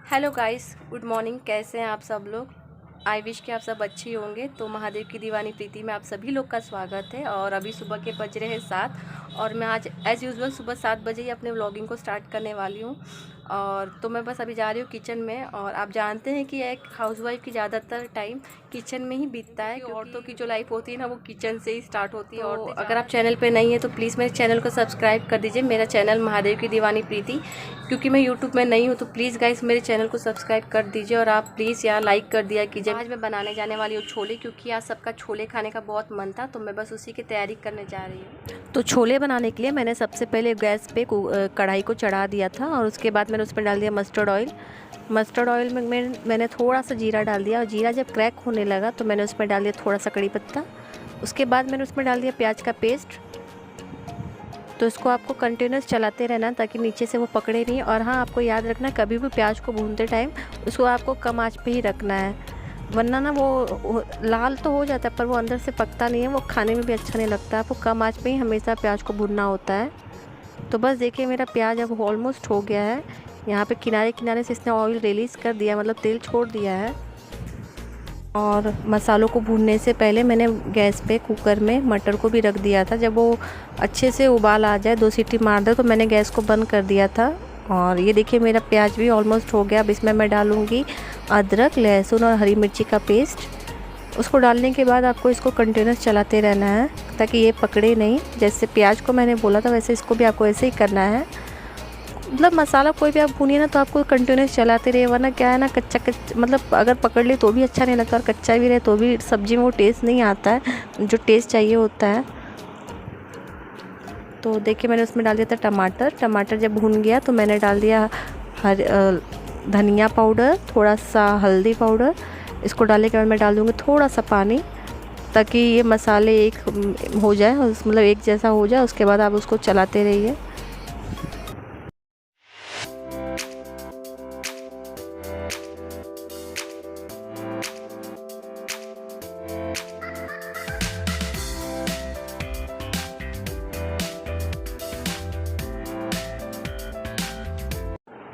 Hello guys, good morning. कैसे हैं आप सब लोग? आई विश कि आप सब अच्छे होंगे। तो महादेव की दीवानी प्रीति में आप सभी लोग का स्वागत है। और अभी सुबह के बज रहे हैं 7 और मैं आज एज़ यूजुअल सुबह 7 बजे ही अपने व्लॉगिंग को स्टार्ट करने वाली हूँ। और तो मैं बस अभी जा रही हूँ किचन में। और आप जानते हैं कि एक हाउसवाइफ की ज़्यादातर टाइम किचन में ही बीतता है, क्योंकि औरतों की जो लाइफ होती है ना, वो किचन से ही स्टार्ट होती है। और अगर आप चैनल पे नहीं है तो प्लीज़ मेरे चैनल को सब्सक्राइब कर दीजिए, मेरा चैनल महादेव की दीवानी प्रीति। क्योंकि मैं यूट्यूब में नहीं हूँ तो प्लीज़ गाइस मेरे चैनल को सब्सक्राइब कर दीजिए। और आप प्लीज़ यार लाइक कर दिया कीजिए। आज मैं बनाने जाने वाली हूँ छोले, क्योंकि आज सबका छोले खाने का बहुत मन था, तो मैं बस उसी की तैयारी करने जा रही हूँ। तो छोले बनाने के लिए मैंने सबसे पहले गैस पे कढ़ाई को चढ़ा दिया था। और उसके बाद मैंने उसमें डाल दिया मस्टर्ड ऑयल। मस्टर्ड ऑयल में मैंने थोड़ा सा जीरा डाल दिया। और जीरा जब क्रैक होने लगा तो मैंने उसमें डाल दिया थोड़ा सा कड़ी पत्ता। उसके बाद मैंने उसमें डाल दिया प्याज का पेस्ट। तो इसको आपको कंटिन्यूस चलाते रहना ताकि नीचे से वो पकड़े नहीं। और हाँ, आपको याद रखना कभी भी प्याज को भूनते टाइम उसको आपको कम आंच पे ही रखना है, वरना ना वो लाल तो हो जाता है पर वो अंदर से पकता नहीं है, वो खाने में भी अच्छा नहीं लगता। आपको कम आंच पे ही हमेशा प्याज को भूनना होता है। तो बस देखिए मेरा प्याज अब ऑलमोस्ट हो गया है। यहाँ पे किनारे किनारे से इसने ऑयल रिलीज़ कर दिया, मतलब तेल छोड़ दिया है। और मसालों को भूनने से पहले मैंने गैस पे कुकर में मटर को भी रख दिया था। जब वो अच्छे से उबाल आ जाए, 2 सीटी मार दे, तो मैंने गैस को बंद कर दिया था। और ये देखिए मेरा प्याज भी ऑलमोस्ट हो गया। अब इसमें मैं डालूँगी अदरक, लहसुन और हरी मिर्ची का पेस्ट। उसको डालने के बाद आपको इसको कंटिन्यूस चलाते रहना है ताकि ये पकड़े नहीं। जैसे प्याज को मैंने बोला था वैसे इसको भी आपको ऐसे ही करना है। मतलब मसाला कोई भी आप भूनिए ना तो आपको कंटिन्यूस चलाते रहे, वरना क्या है ना, कच्चा मतलब अगर पकड़ ले तो भी अच्छा नहीं लगता, और कच्चा भी रहे तो भी सब्ज़ी में वो टेस्ट नहीं आता है जो टेस्ट चाहिए होता है। तो देखिए मैंने उसमें डाल दिया था टमाटर। टमाटर जब भून गया तो मैंने डाल दिया धनिया पाउडर, थोड़ा सा हल्दी पाउडर। इसको डालने के बाद मैं डाल दूँगी थोड़ा सा पानी ताकि ये मसाले एक हो जाए, मतलब एक जैसा हो जाए। उसके बाद आप उसको चलाते रहिए।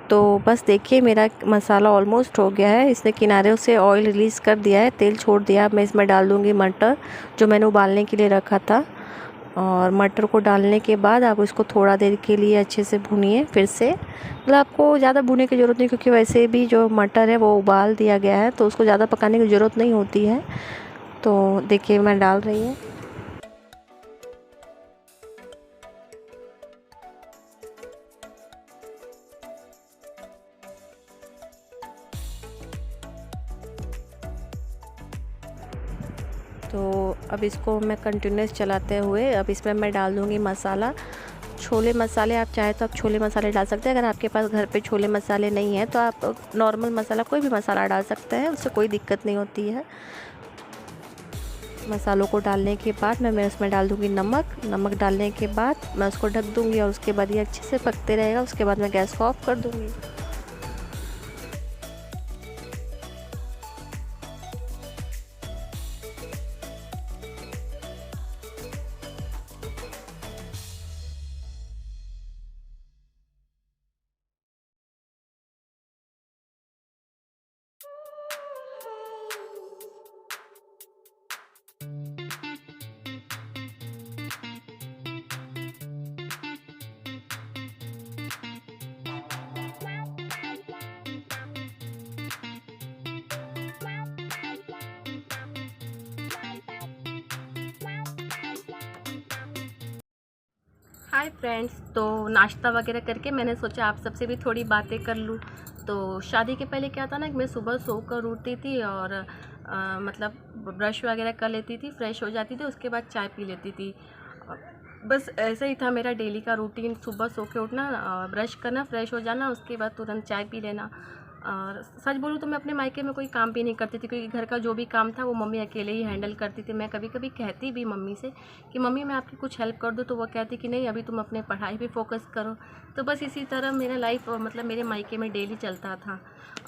तो बस देखिए मेरा मसाला ऑलमोस्ट हो गया है। इसने किनारे से ऑयल रिलीज़ कर दिया है, तेल छोड़ दिया। अब मैं इसमें डाल दूँगी मटर जो मैंने उबालने के लिए रखा था। और मटर को डालने के बाद आप इसको थोड़ा देर के लिए अच्छे से भूनिए फिर से। मतलब आपको ज़्यादा भूनने की ज़रूरत नहीं, क्योंकि वैसे भी जो मटर है वो उबाल दिया गया है, तो उसको ज़्यादा पकाने की ज़रूरत नहीं होती है। तो देखिए मैं डाल रही हूँ। तो अब इसको मैं कंटिन्यूस चलाते हुए अब इसमें मैं डाल दूँगी मसाला, छोले मसाले। आप चाहे तो आप छोले मसाले डाल सकते हैं। अगर आपके पास घर पे छोले मसाले नहीं है तो आप नॉर्मल मसाला, कोई भी मसाला डाल सकते हैं, उससे कोई दिक्कत नहीं होती है। मसालों को डालने के बाद मैं उसमें डाल दूँगी नमक। नमक डालने के बाद मैं उसको ढक दूँगी और उसके बाद ये अच्छे से पकते रहेगा। उसके बाद मैं गैस को ऑफ कर दूँगी। हाय फ्रेंड्स, तो नाश्ता वगैरह करके मैंने सोचा आप सबसे भी थोड़ी बातें कर लूँ। तो शादी के पहले क्या था ना कि मैं सुबह सो कर उठती थी और मतलब ब्रश वगैरह कर लेती थी, फ्रेश हो जाती थी, उसके बाद चाय पी लेती थी। बस ऐसा ही था मेरा डेली का रूटीन। सुबह सो के उठना, ब्रश करना, फ्रेश हो जाना, उसके बाद तुरंत चाय पी लेना। और सच बोलूँ तो मैं अपने मायके में कोई काम भी नहीं करती थी, क्योंकि घर का जो भी काम था वो मम्मी अकेले ही हैंडल करती थी। मैं कभी कभी कहती भी मम्मी से कि मम्मी मैं आपकी कुछ हेल्प कर दूँ, तो वो कहती कि नहीं, अभी तुम अपने पढ़ाई पे फोकस करो। तो बस इसी तरह मेरा लाइफ मतलब मेरे मायके में डेली चलता था।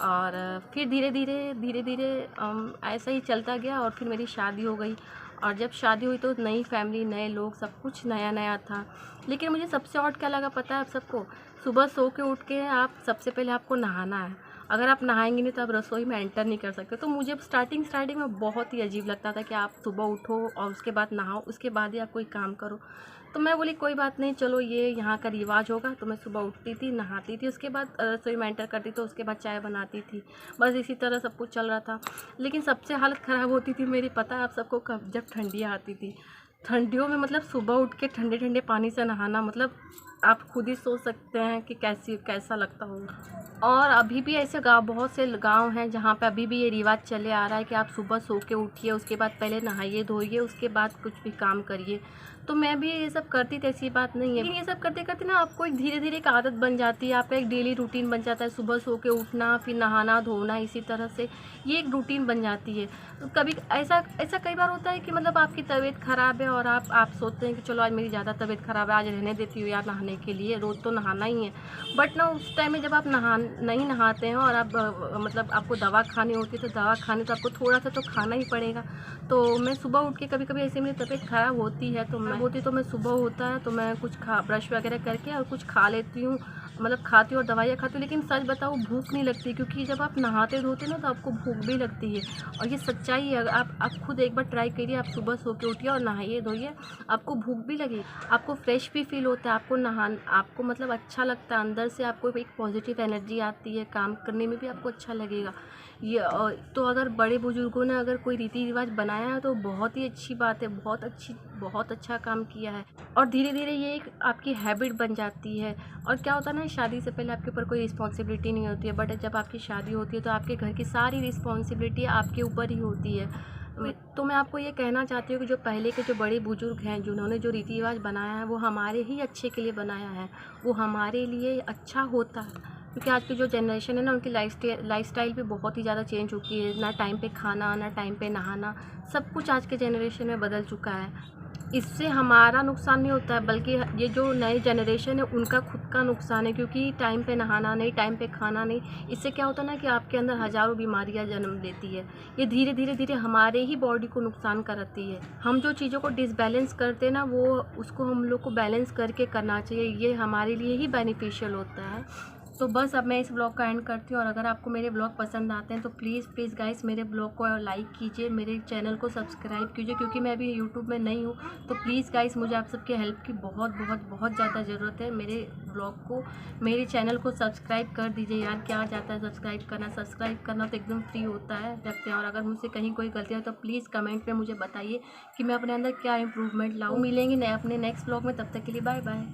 और फिर धीरे धीरे ऐसा ही चलता गया। और फिर मेरी शादी हो गई। और जब शादी हुई तो नई फैमिली, नए लोग, सब कुछ नया नया था। लेकिन मुझे सबसे ऑड क्या लगा पता है आप सबको? सुबह सो के उठ के आप सबसे पहले आपको नहाना है। अगर आप नहाएंगे नहीं तो आप रसोई में एंटर नहीं कर सकते। तो मुझे स्टार्टिंग में बहुत ही अजीब लगता था कि आप सुबह उठो और उसके बाद नहाओ, उसके बाद ही आप कोई काम करो। तो मैं बोली कोई बात नहीं, चलो ये यहाँ का रिवाज होगा। तो मैं सुबह उठती थी, नहाती थी, उसके बाद रसोई में एंटर करती, तो उसके बाद चाय बनाती थी। बस इसी तरह सब कुछ चल रहा था। लेकिन सबसे हालत ख़राब होती थी मेरी, पता है आप सबको कब? जब ठंडियाँ आती थी। ठंडियों में मतलब सुबह उठ के ठंडे ठंडे पानी से नहाना, मतलब आप खुद ही सोच सकते हैं कि कैसा लगता होगा। और अभी भी ऐसे गाँव, बहुत से गाँव हैं जहाँ पे अभी भी ये रिवाज चले आ रहा है कि आप सुबह सो के उठिए, उसके बाद पहले नहाइए धोइए, उसके बाद कुछ भी काम करिए। तो मैं भी ये सब करती थी, ऐसी बात नहीं है। लेकिन ये सब करते करते ना आपको एक धीरे धीरे एक आदत बन जाती है, आपका एक डेली रूटीन बन जाता है। सुबह सो के उठना, फिर नहाना धोना, इसी तरह से ये एक रूटीन बन जाती है। तो कभी ऐसा ऐसा कई बार होता है कि मतलब आपकी तबीयत ख़राब है और आप सोचते हैं कि चलो आज मेरी ज़्यादा तबीयत ख़राब है, आज रहने देती हूँ यार नहाने के लिए, रोज़ तो नहाना ही है। बट ना उस टाइम में जब आप नहीं नहाते हैं और आप मतलब आपको दवा खानी होती है, तो दवा खाने तो आपको थोड़ा सा तो खाना ही पड़ेगा। तो मैं सुबह उठ के कभी-कभी ऐसे मेरी तबीयत ख़राब होती है तो मैं सुबह होता है तो मैं कुछ ब्रश वगैरह करके और कुछ खा लेती हूँ, मतलब खाती हूँ और दवाइयाँ खाती हूँ। लेकिन सच बताऊँ भूख नहीं लगती, क्योंकि जब आप नहाते धोते ना तो आपको भूख भी लगती है। और ये सच्चाई है, आप खुद एक बार ट्राई करिए, आप सुबह सो के उठिए और नहाइए धोइए, आपको भूख भी लगेगी, आपको फ्रेश भी फील होता है, आपको मतलब अच्छा लगता है अंदर से, आपको एक पॉजिटिव एनर्जी आती है, काम करने में भी आपको अच्छा लगेगा। ये तो अगर बड़े बुजुर्गों ने अगर कोई रीति रिवाज बनाया है तो बहुत ही अच्छी बात है, बहुत अच्छा काम किया है। और धीरे धीरे ये एक आपकी हैबिट बन जाती है। और क्या होता है ना, शादी से पहले आपके ऊपर कोई रिस्पॉन्सिबिलिटी नहीं होती है, बट जब आपकी शादी होती है तो आपके घर की सारी रिस्पॉन्सिबिलिटी आपके ऊपर ही होती है। तो मैं आपको ये कहना चाहती हूँ कि जो पहले के जो बड़े बुजुर्ग हैं, जिन्होंने जो रीति रिवाज बनाया है, वो हमारे ही अच्छे के लिए बनाया है, वो हमारे लिए अच्छा होता है। क्योंकि आज की जो जनरेशन है ना, उनकी लाइफस्टाइल भी बहुत ही ज़्यादा चेंज हो चुकी है। ना टाइम पे खाना, ना टाइम पे नहाना, सब कुछ आज के जनरेशन में बदल चुका है। इससे हमारा नुकसान नहीं होता है, बल्कि ये जो नई जनरेशन है उनका खुद का नुकसान है, क्योंकि टाइम पे नहाना नहीं, टाइम पे खाना नहीं, इससे क्या होता है ना कि आपके अंदर हज़ारों बीमारियां जन्म लेती है। ये धीरे धीरे हमारे ही बॉडी को नुकसान करती है। हम जो चीज़ों को डिसबैलेंस करते हैं ना, वो उसको हम लोग को बैलेंस करके करना चाहिए, ये हमारे लिए ही बेनिफिशियल होता है। तो बस अब मैं इस ब्लॉग का एंड करती हूँ। और अगर आपको मेरे ब्लॉग पसंद आते हैं तो प्लीज़ गाइस मेरे ब्लॉग को लाइक कीजिए, मेरे चैनल को सब्सक्राइब कीजिए, क्योंकि मैं अभी यूट्यूब में नहीं हूँ। तो प्लीज़ गाइस मुझे आप सबके हेल्प की बहुत ज़्यादा ज़रूरत है। मेरे ब्लॉग को, मेरे चैनल को सब्सक्राइब कर दीजिए यार, क्या जाता है सब्सक्राइब करना तो एकदम फ्री होता है, रखते हैं। और अगर मुझसे कहीं कोई गलती है तो प्लीज़ कमेंट में मुझे बताइए कि मैं अपने अंदर क्या इंप्रूवमेंट लाऊँ। मिलेंगे अपने नेक्स्ट ब्लॉग में, तब तक के लिए बाय बाय।